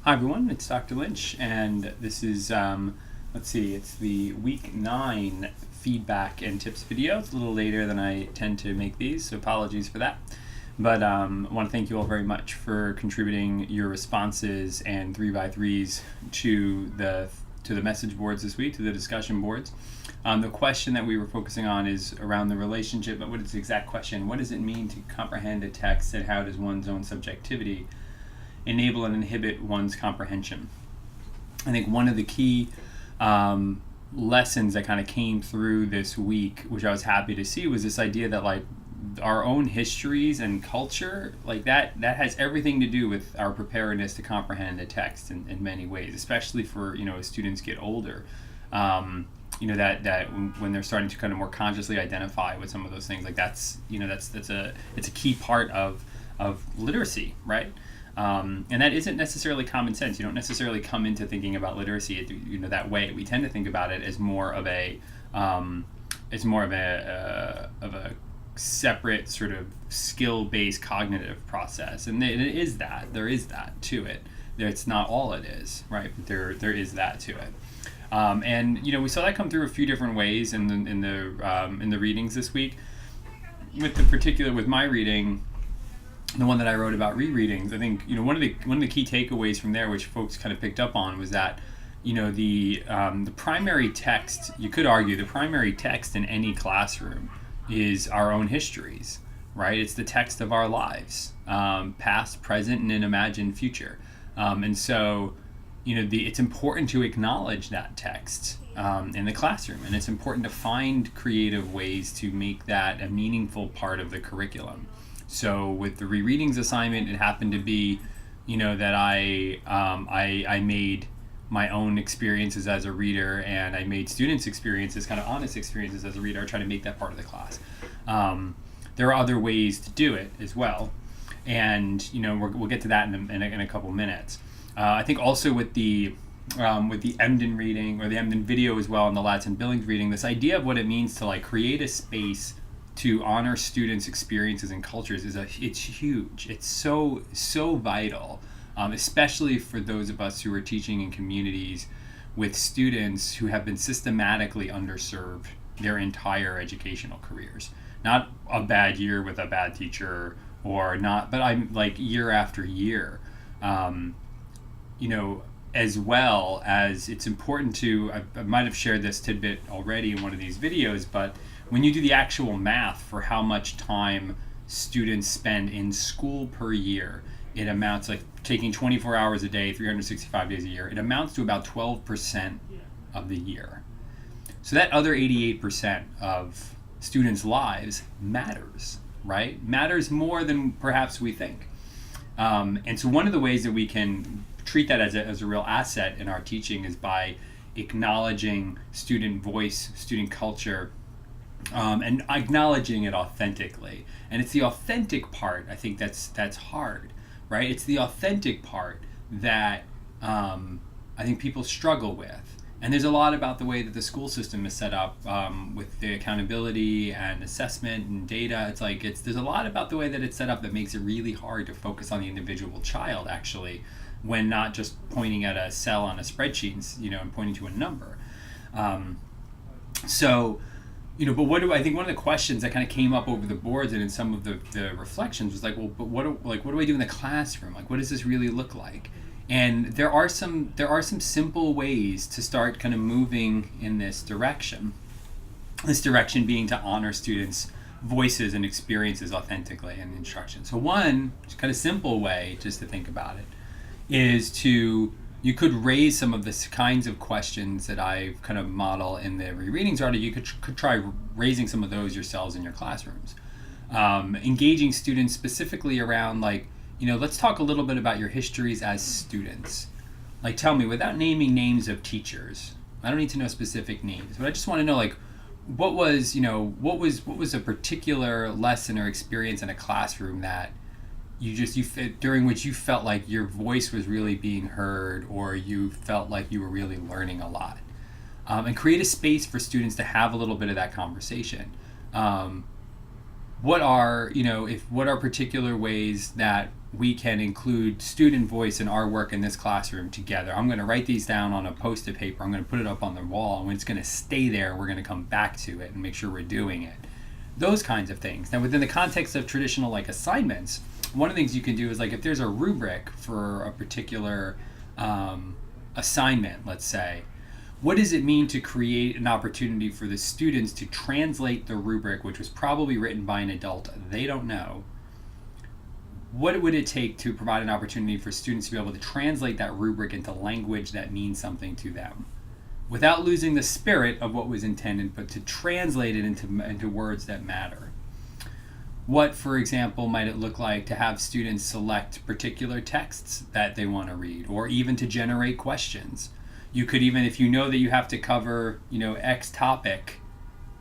Hi everyone, it's Dr. Lynch, and this is, it's the week 9 feedback and tips video. It's a little later than I tend to make these, so apologies for that. But I want to thank you all very much for contributing your responses and 3x3s to the message boards this week, to the discussion boards. The question that we were focusing on is around the relationship, but what is the exact question? What does it mean to comprehend a text, and how does one's own subjectivity enable and inhibit one's comprehension? I think one of the key lessons that kind of came through this week, which I was happy to see, was this idea that like our own histories and culture, like that has everything to do with our preparedness to comprehend a text in many ways, especially for, as students get older. That when they're starting to kind of more consciously identify with some of those things, like it's a key part of literacy, right? And that isn't necessarily common sense. You don't necessarily come into thinking about literacy, that way. We tend to think about it as more of a separate sort of skill-based cognitive process, and it is that. There is that to it. It's not all it is, right? But there is that to it. And we saw that come through a few different ways in the readings this week. With my reading, the one that I wrote about rereadings, I think one of the key takeaways from there, which folks kind of picked up on, was that the primary text, you could argue the primary text in any classroom is our own histories, right? It's the text of our lives, past, present, and an imagined future. And so it's important to acknowledge that text in the classroom, and it's important to find creative ways to make that a meaningful part of the curriculum. So with the rereadings assignment, it happened to be, that I made my own experiences as a reader, and I made students' experiences, kind of honest experiences as a reader. I try to make that part of the class. There are other ways to do it as well, and we'll get to that in a couple minutes. I think also with the Emden reading, or the Emden video as well, and the Ladson Billings reading, this idea of what it means to like create a space to honor students' experiences and cultures it's huge. It's so vital, especially for those of us who are teaching in communities with students who have been systematically underserved their entire educational careers. Not a bad year with a bad teacher, or not, but I'm like year after year. As well as it's important to, I might have shared this tidbit already in one of these videos, but when you do the actual math for how much time students spend in school per year, it amounts, like taking 24 hours a day, 365 days a year, it amounts to about 12% of the year. So that other 88% of students' lives matters, right? Matters more than perhaps we think. And so one of the ways that we can treat that as a real asset in our teaching is by acknowledging student voice, student culture, and acknowledging it authentically. And it's the authentic part, I think, that's hard, right? It's the authentic part that I think people struggle with. And there's a lot about the way that the school system is set up, with the accountability and assessment and data. There's a lot about the way that it's set up that makes it really hard to focus on the individual child, actually, when not just pointing at a cell on a spreadsheet, and pointing to a number. But I think one of the questions that kind of came up over the boards and in some of the reflections was like, well, but what do I do in the classroom? Like, what does this really look like? And there are some simple ways to start kind of moving in this direction. This direction being to honor students' voices and experiences authentically in instruction. So one kind of simple way just to think about it is you could raise some of the kinds of questions that I kind of model in the rereadings article. You could try raising some of those yourselves in your classrooms. Engaging students specifically around let's talk a little bit about your histories as students. Like, tell me, without naming names of teachers, I don't need to know specific names, but I just want to know, what was a particular lesson or experience in a classroom that during which you felt like your voice was really being heard, or you felt like you were really learning a lot, and create a space for students to have a little bit of that conversation. What are particular ways that we can include student voice in our work in this classroom together. I'm going to write these down on a post-it paper. I'm going to put it up on the wall, and it's going to stay there. We're going to come back to it and make sure we're doing it. Those kinds of things. Now, within the context of traditional like assignments, one of the things you can do is like if there's a rubric for a particular assignment, let's say, what does it mean to create an opportunity for the students to translate the rubric, which was probably written by an adult they don't know? What would it take to provide an opportunity for students to be able to translate that rubric into language that means something to them without losing the spirit of what was intended, but to translate it into words that matter? What, for example, might it look like to have students select particular texts that they want to read, or even to generate questions? You could even, if you know that you have to cover, X topic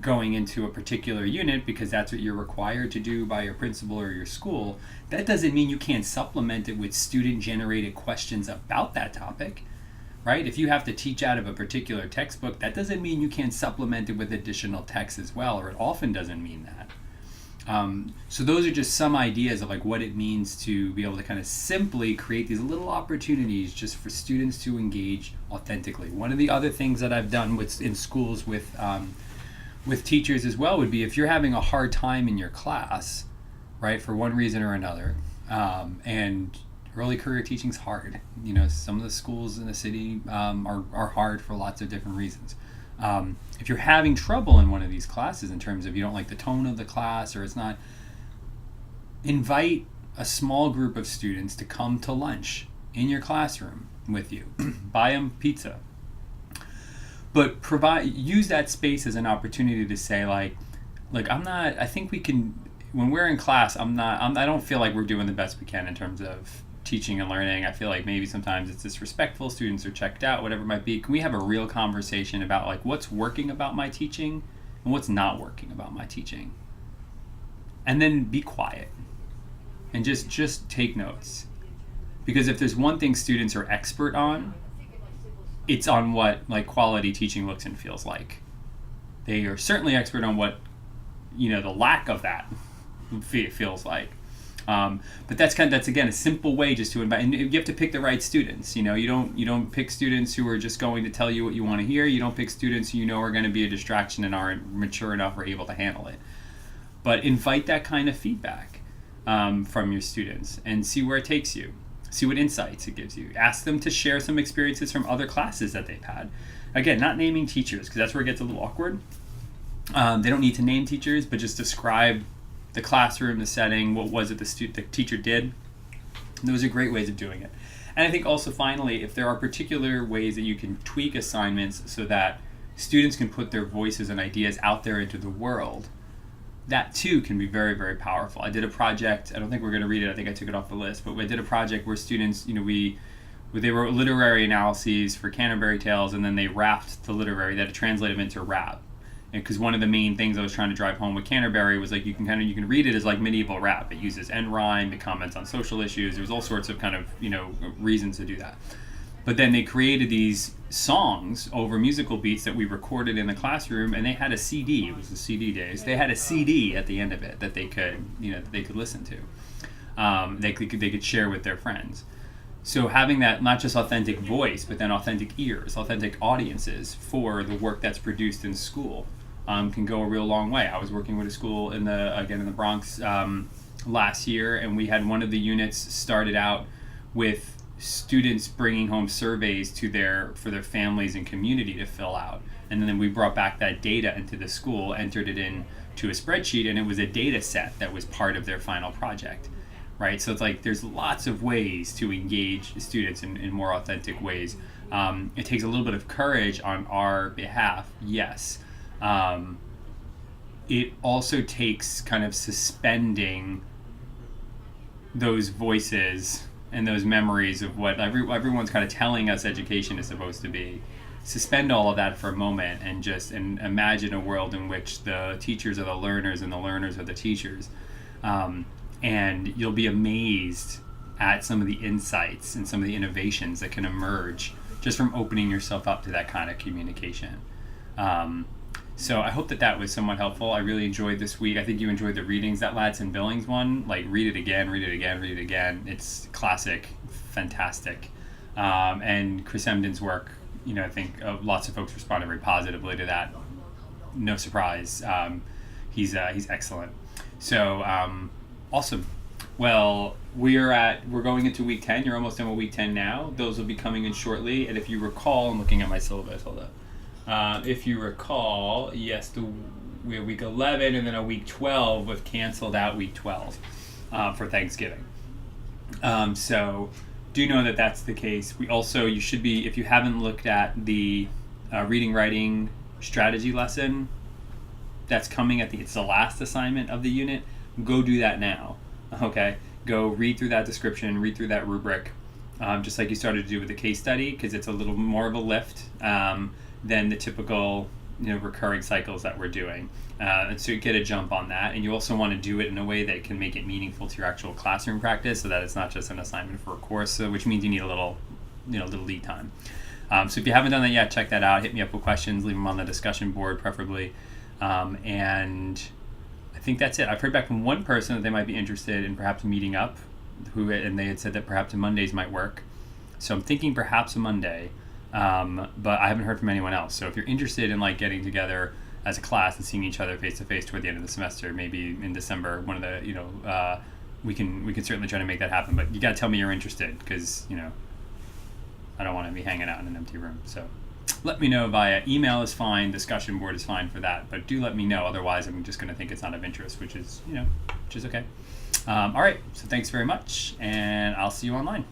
going into a particular unit because that's what you're required to do by your principal or your school, that doesn't mean you can't supplement it with student-generated questions about that topic, right? If you have to teach out of a particular textbook, that doesn't mean you can't supplement it with additional text as well, or it often doesn't mean that. So those are just some ideas of like what it means to be able to kind of simply create these little opportunities just for students to engage authentically. One of the other things that I've done in schools with teachers as well would be if you're having a hard time in your class, right, for one reason or another, and early career teaching's hard. Some of the schools in the city are hard for lots of different reasons. If you're having trouble in one of these classes in terms of you don't like the tone of the class or it's not, invite a small group of students to come to lunch in your classroom with you. Buy them pizza. But use that space as an opportunity to say I think we can, when we're in class, I don't feel like we're doing the best we can in terms of teaching and learning. I feel like maybe sometimes it's disrespectful, students are checked out, whatever it might be. Can we have a real conversation about like what's working about my teaching and what's not working about my teaching? And then be quiet and just take notes. Because if there's one thing students are expert on, it's on what like quality teaching looks and feels like. They are certainly expert on what the lack of that feels like. But that's again a simple way just to invite, and you have to pick the right students. You don't pick students who are just going to tell you what you want to hear. You don't pick students who are going to be a distraction and aren't mature enough or able to handle it. But invite that kind of feedback from your students and see where it takes you. See what insights it gives you. Ask them to share some experiences from other classes that they've had. Again, not naming teachers because that's where it gets a little awkward. They don't need to name teachers, but just describe the classroom, the setting, what was it the teacher did. Those are great ways of doing it. And I think also finally, if there are particular ways that you can tweak assignments so that students can put their voices and ideas out there into the world, that too can be very, very powerful. I did a project, I don't think we're going to read it, I think I took it off the list, but we did a project where students, they wrote literary analyses for Canterbury Tales, and then they rapped the literary, they had to translate them into rap. Because one of the main things I was trying to drive home with Canterbury was like you can read it as like medieval rap. It uses end rhyme, it comments on social issues. There's all sorts of kind of reasons to do that. But then they created these songs over musical beats that we recorded in the classroom, and they had a CD. It was the CD days. They had a CD at the end of it that they could listen to. They could share with their friends. So having that not just authentic voice, but then authentic ears, authentic audiences for the work that's produced in school. Can go a real long way. I was working with a school in the Bronx last year, and we had one of the units started out with students bringing home surveys for their families and community to fill out, and then we brought back that data into the school, entered it into a spreadsheet, and it was a data set that was part of their final project. Right, so it's like there's lots of ways to engage students in more authentic ways. It takes a little bit of courage on our behalf, yes. It also takes kind of suspending those voices and those memories of what everyone's kind of telling us education is supposed to be. Suspend all of that for a moment and imagine a world in which the teachers are the learners and the learners are the teachers. And you'll be amazed at some of the insights and some of the innovations that can emerge just from opening yourself up to that kind of communication. So I hope that that was somewhat helpful. I really enjoyed this week. I think you enjoyed the readings. That Ladson Billings one, like read it again, read it again, read it again. It's classic, fantastic. And Chris Emdin's work, I think lots of folks responded very positively to that. No surprise. He's excellent. So awesome. Well, we're going into week 10. You're almost done with week 10 now. Those will be coming in shortly. And if you recall, I'm looking at my syllabus. Hold up. If you recall, yes, we have week 11 and then a week 12 with canceled out week 12 for Thanksgiving. So do know that that's the case. You should be, if you haven't looked at the reading, writing strategy lesson that's coming it's the last assignment of the unit, go do that now. Okay? Go read through that description, read through that rubric, just like you started to do with the case study, because it's a little more of a lift than the typical recurring cycles that we're doing. And so you get a jump on that, and you also want to do it in a way that can make it meaningful to your actual classroom practice, so that it's not just an assignment for a course, which means you need a little lead time. So if you haven't done that yet, check that out. Hit me up with questions, leave them on the discussion board preferably. And I think that's it. I've heard back from one person that they might be interested in perhaps meeting up, and they had said that perhaps Mondays might work. So I'm thinking perhaps a Monday. But I haven't heard from anyone else. So if you're interested in getting together as a class and seeing each other face to face toward the end of the semester, maybe in December, one of the we can certainly try to make that happen. But you got to tell me you're interested, because I don't want to be hanging out in an empty room. So let me know via email is fine, discussion board is fine for that. But do let me know. Otherwise, I'm just going to think it's not of interest, which is okay. All right. So thanks very much, and I'll see you online.